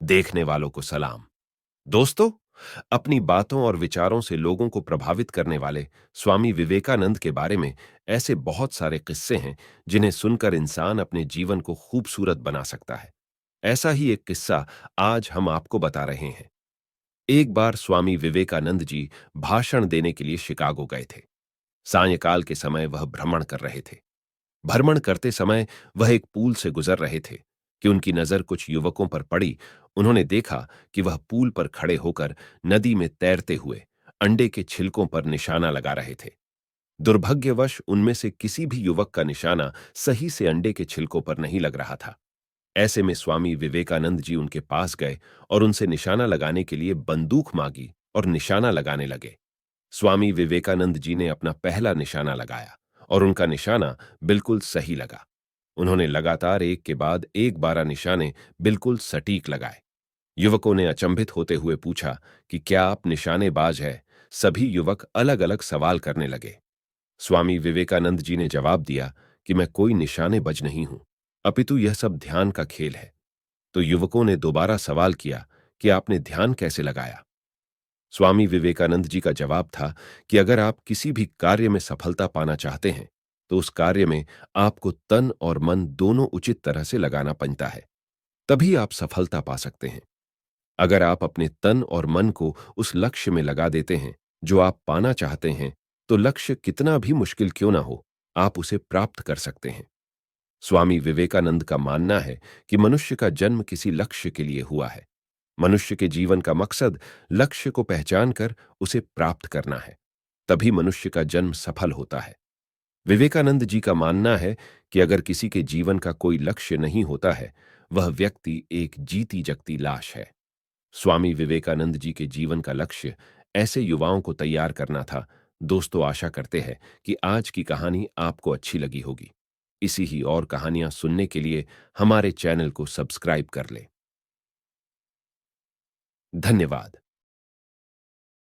देखने वालों को सलाम। दोस्तों, अपनी बातों और विचारों से लोगों को प्रभावित करने वाले स्वामी विवेकानंद के बारे में ऐसे बहुत सारे किस्से हैं जिन्हें सुनकर इंसान अपने जीवन को खूबसूरत बना सकता है। ऐसा ही एक किस्सा आज हम आपको बता रहे हैं। एक बार स्वामी विवेकानंद जी भाषण देने के लिए शिकागो गए थे। सायंकाल के समय वह भ्रमण कर रहे थे। भ्रमण करते समय वह एक पुल से गुजर रहे थे कि उनकी नजर कुछ युवकों पर पड़ी। उन्होंने देखा कि वह पुल पर खड़े होकर नदी में तैरते हुए अंडे के छिलकों पर निशाना लगा रहे थे। दुर्भाग्यवश उनमें से किसी भी युवक का निशाना सही से अंडे के छिलकों पर नहीं लग रहा था। ऐसे में स्वामी विवेकानंद जी उनके पास गए और उनसे निशाना लगाने के लिए बंदूक मांगी और निशाना लगाने लगे। स्वामी विवेकानंद जी ने अपना पहला निशाना लगाया और उनका निशाना बिल्कुल सही लगा। उन्होंने लगातार एक के बाद एक 12 निशाने बिल्कुल सटीक लगाए। युवकों ने अचंभित होते हुए पूछा कि क्या आप निशानेबाज हैं? सभी युवक अलग अलग सवाल करने लगे। स्वामी विवेकानंद जी ने जवाब दिया कि मैं कोई निशानेबाज नहीं हूं, अपितु यह सब ध्यान का खेल है। तो युवकों ने दोबारा सवाल किया कि आपने ध्यान कैसे लगाया? स्वामी विवेकानंद जी का जवाब था कि अगर आप किसी भी कार्य में सफलता पाना चाहते हैं तो उस कार्य में आपको तन और मन दोनों उचित तरह से लगाना पड़ता है, तभी आप सफलता पा सकते हैं। अगर आप अपने तन और मन को उस लक्ष्य में लगा देते हैं जो आप पाना चाहते हैं, तो लक्ष्य कितना भी मुश्किल क्यों ना हो, आप उसे प्राप्त कर सकते हैं। स्वामी विवेकानंद का मानना है कि मनुष्य का जन्म किसी लक्ष्य के लिए हुआ है। मनुष्य के जीवन का मकसद लक्ष्य को पहचान कर उसे प्राप्त करना है, तभी मनुष्य का जन्म सफल होता है। विवेकानंद जी का मानना है कि अगर किसी के जीवन का कोई लक्ष्य नहीं होता है, वह व्यक्ति एक जीती जगती लाश है। स्वामी विवेकानंद जी के जीवन का लक्ष्य ऐसे युवाओं को तैयार करना था। दोस्तों, आशा करते हैं कि आज की कहानी आपको अच्छी लगी होगी। इसी ही और कहानियां सुनने के लिए हमारे चैनल को सब्सक्राइब कर लें। धन्यवाद।